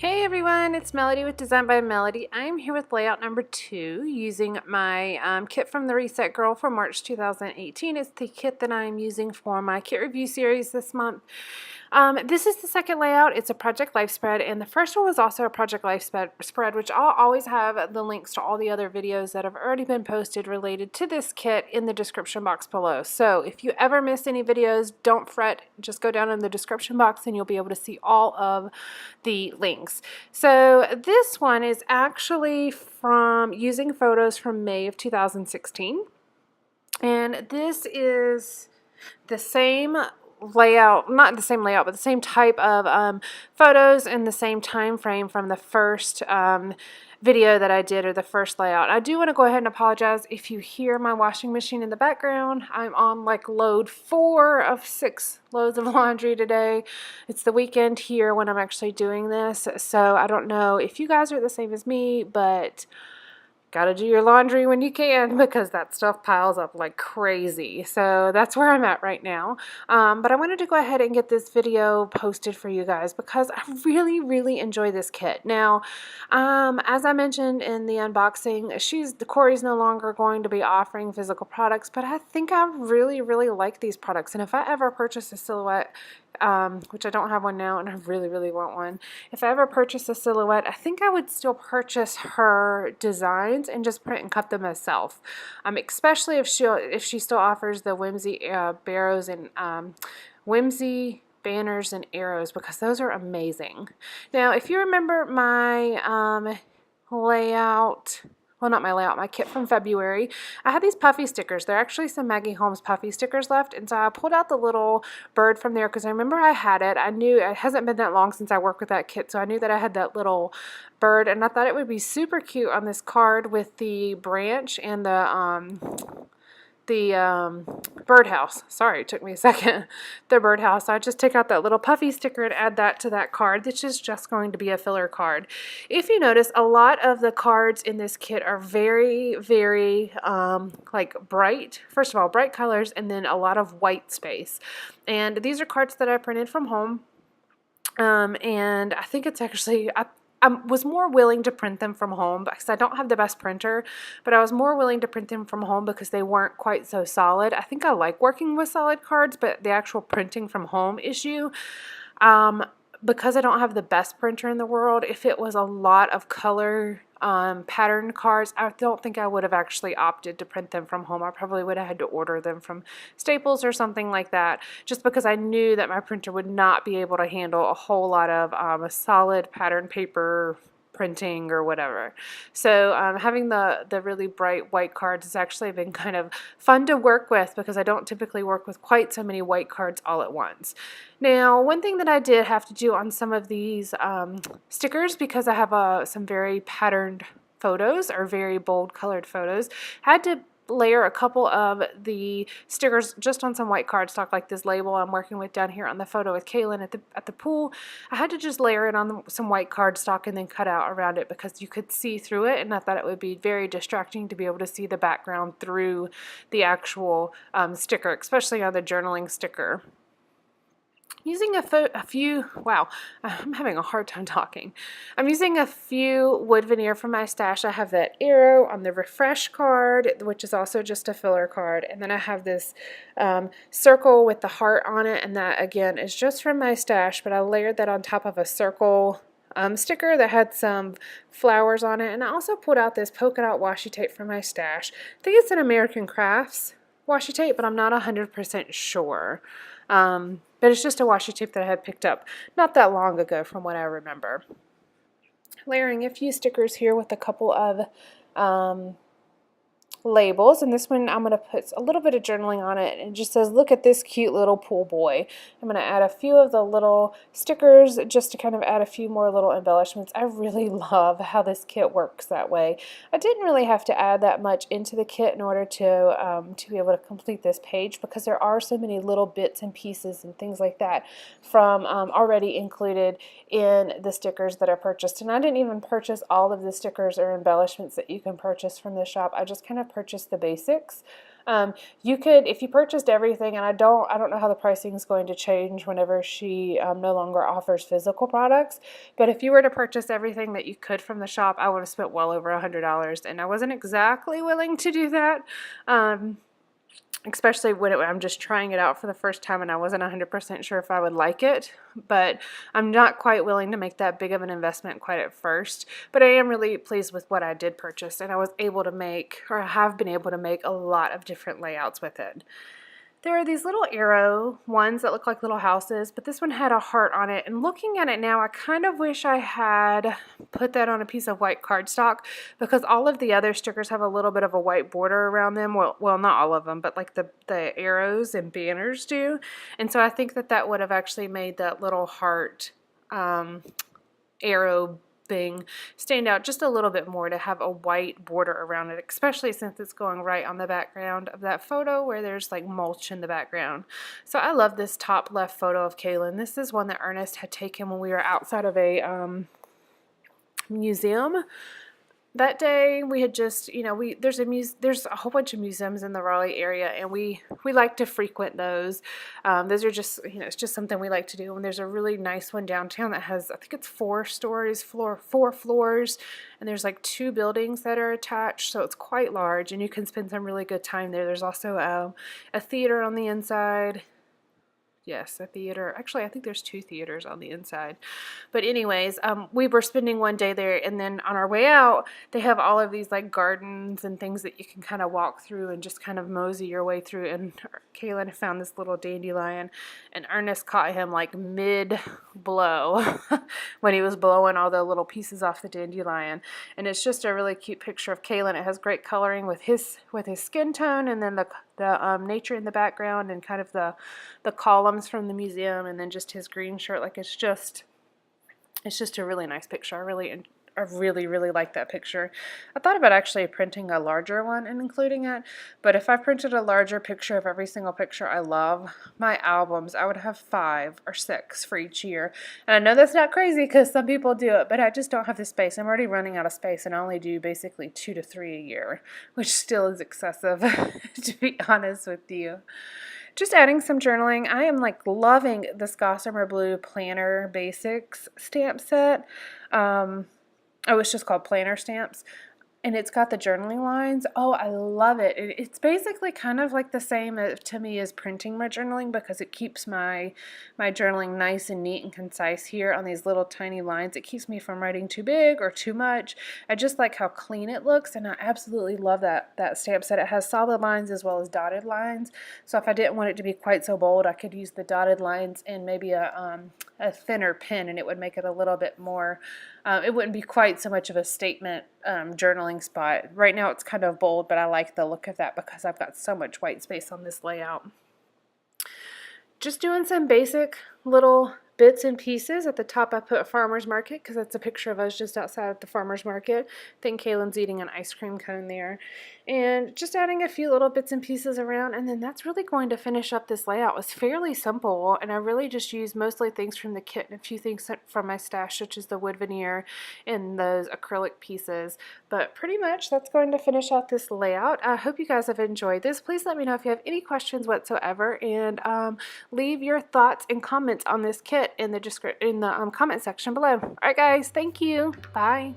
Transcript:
Hey everyone, it's Melody with Design by Melody. I'm here with layout number 2 using my kit from the Reset Girl for March 2018. It's the kit that I'm using for my kit review series this month. This is the second layout. It's a Project Life spread, and the first one was also a Project Life spread, which I'll always have the links to all the other videos that have already been posted related to this kit in the description box below. So if you ever miss any videos, don't fret. Just go down in the description box and you'll be able to see all of the links. So this one is actually from using photos from May of 2016. And this is the same layout, not the same layout, but the same type of photos in the same time frame from the first video that I did, or the first layout. I do want to go ahead and apologize if you hear my washing machine in the background. I'm on like load 4 of 6 loads of laundry today. It's the weekend here when I'm actually doing this, so I don't know if you guys are the same as me, but gotta do your laundry when you can because that stuff piles up like crazy. So that's where I'm at right now. But I wanted to go ahead and get this video posted for you guys because I really enjoy this kit. Now, as I mentioned in the unboxing, Corey's no longer going to be offering physical products, but I think I really like these products. And if I ever purchase a silhouette, which I don't have one now and I really want one, if I ever purchase a silhouette, I think I would still purchase her designs and just print and cut them myself, especially if she still offers the whimsy barrows and whimsy banners and arrows, because those are amazing. Now, if you remember my layout, well, not my layout, my kit from February, I had these puffy stickers. There are actually some Maggie Holmes puffy stickers left, and so I pulled out the little bird from there because I remember I had it. I knew it hasn't been that long since I worked with that kit, so I knew that I had that little bird, and I thought it would be super cute on this card with the branch and the birdhouse. Sorry, it took me a second. The birdhouse. So I just take out that little puffy sticker and add that to that card. This is just going to be a filler card. If you notice, a lot of the cards in this kit are very like bright. First of all, bright colors, and then a lot of white space. And these are cards that I printed from home. And I think it's actually, I was more willing to print them from home because I don't have the best printer, but I was more willing to print them from home because they weren't quite so solid. I think I like working with solid cards, but the actual printing from home issue, because I don't have the best printer in the world, if it was a lot of color pattern cards, I don't think I would have actually opted to print them from home. I probably would have had to order them from Staples or something like that, just because I knew that my printer would not be able to handle a whole lot of a solid pattern paper printing or whatever. So having the really bright white cards has actually been kind of fun to work with because I don't typically work with quite so many white cards all at once. Now, one thing that I did have to do on some of these stickers, because I have some very patterned photos or very bold colored photos, had to layer a couple of the stickers just on some white cardstock, like this label I'm working with down here on the photo with Calen at the pool. I had to just layer it on some white cardstock and then cut out around it because you could see through it, and I thought it would be very distracting to be able to see the background through the actual sticker, especially on the journaling sticker. Using a few, wow, I'm having a hard time talking. I'm using a few wood veneer from my stash. I have that arrow on the refresh card, which is also just a filler card. And then I have this circle with the heart on it, and that again is just from my stash, but I layered that on top of a circle sticker that had some flowers on it. And I also pulled out this polka dot washi tape from my stash. I think it's an American Crafts washi tape, but I'm not 100% sure. But it's just a washi tape that I had picked up not that long ago from what I remember. Layering a few stickers here with a couple of labels, and this one I'm going to put a little bit of journaling on it, and it just says, look at this cute little pool boy. I'm going to add a few of the little stickers just to kind of add a few more little embellishments. I really love how this kit works that way. I didn't really have to add that much into the kit in order to be able to complete this page, because there are so many little bits and pieces and things like that from already included in the stickers that I purchased. And I didn't even purchase all of the stickers or embellishments that you can purchase from the shop. I just kind of purchased the basics. You could, if you purchased everything, and I don't know how the pricing is going to change whenever she no longer offers physical products, but if you were to purchase everything that you could from the shop, I would have spent well over $100, and I wasn't exactly willing to do that. Especially when I'm just trying it out for the first time and I wasn't 100% sure if I would like it, but I'm not quite willing to make that big of an investment quite at first. But I am really pleased with what I did purchase, and I was able to make, or have been able to make, a lot of different layouts with it. There are these little arrow ones that look like little houses, but this one had a heart on it. And looking at it now, I kind of wish I had put that on a piece of white cardstock, because all of the other stickers have a little bit of a white border around them. Well, not all of them, but like the arrows and banners do. And so I think that would have actually made that little heart arrow thing stand out just a little bit more, to have a white border around it, especially since it's going right on the background of that photo where there's like mulch in the background. So I love this top left photo of Calen. This is one that Ernest had taken when we were outside of a museum. That day we had just, there's a whole bunch of museums in the Raleigh area, and we like to frequent those. Those are just, it's just something we like to do. And there's a really nice one downtown that has, I think it's 4 floors, and there's like 2 buildings that are attached, so it's quite large, and you can spend some really good time there. There's also a theater on the inside. Yes, a theater. Actually, I think there's 2 theaters on the inside. But anyways, we were spending one day there, and then on our way out, they have all of these like gardens and things that you can kind of walk through and just kind of mosey your way through. And Calen found this little dandelion, and Ernest caught him like mid-blow when he was blowing all the little pieces off the dandelion. And it's just a really cute picture of Calen. It has great coloring with his skin tone, and then the nature in the background, and kind of the columns from the museum, and then just his green shirt. Like, it's just a really nice picture. I really like that picture. I thought about actually printing a larger one and including it, but if I printed a larger picture of every single picture I love, my albums, I would have 5 or 6 for each year. And I know that's not crazy because some people do it, but I just don't have the space. I'm already running out of space, and I only do basically 2 to 3 a year, which still is excessive, to be honest with you. Just adding some journaling. I am like loving this Gossamer Blue Planner Basics stamp set. Oh, it's just called Planner Stamps. And it's got the journaling lines. Oh, I love it. It's basically kind of like the same to me as printing my journaling, because it keeps my journaling nice and neat and concise here on these little tiny lines. It keeps me from writing too big or too much. I just like how clean it looks, and I absolutely love that stamp set. It has solid lines as well as dotted lines. So if I didn't want it to be quite so bold, I could use the dotted lines and maybe a thinner pen, and it would make it a little bit more, it wouldn't be quite so much of a statement journaling spot. Right now it's kind of bold, but I like the look of that because I've got so much white space on this layout. Just doing some basic little bits and pieces. At the top I put a farmer's market because that's a picture of us just outside of the farmer's market. I think Calen's eating an ice cream cone there. And just adding a few little bits and pieces around, and then that's really going to finish up this layout. It was fairly simple, and I really just used mostly things from the kit and a few things from my stash, such as the wood veneer and those acrylic pieces. But pretty much that's going to finish out this layout. I hope you guys have enjoyed this. Please let me know if you have any questions whatsoever, and leave your thoughts and comments on this kit in the comment section below. Alright guys, thank you. Bye.